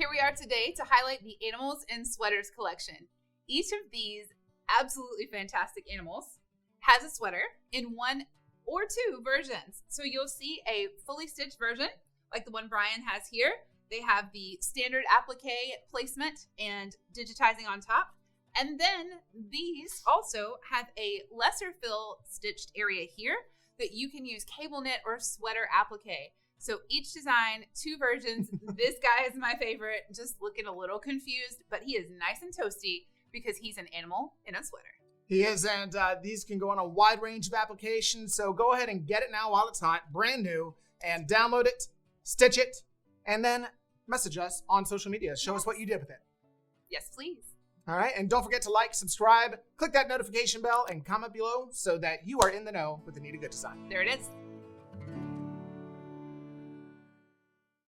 Here we are today to highlight the Animals and Sweaters collection. Each of these absolutely fantastic animals has a sweater in one or two versions. So you'll see a fully stitched version like the one Brian has here. They have the standard applique placement and digitizing on top. And then these also have a lesser fill stitched area here that you can use cable knit or sweater applique. So each design, two versions. This guy is my favorite, just looking a little confused, but he is nice and toasty because he's an animal in a sweater. He is, and these can go on a wide range of applications, so go ahead and get it now while it's hot, brand new, and download it, stitch it, and then message us on social media. Show us what you did with it. Yes, please. All right, and don't forget to like, subscribe, click that notification bell, and comment below so that you are in the know with Anita Good Design. There it is.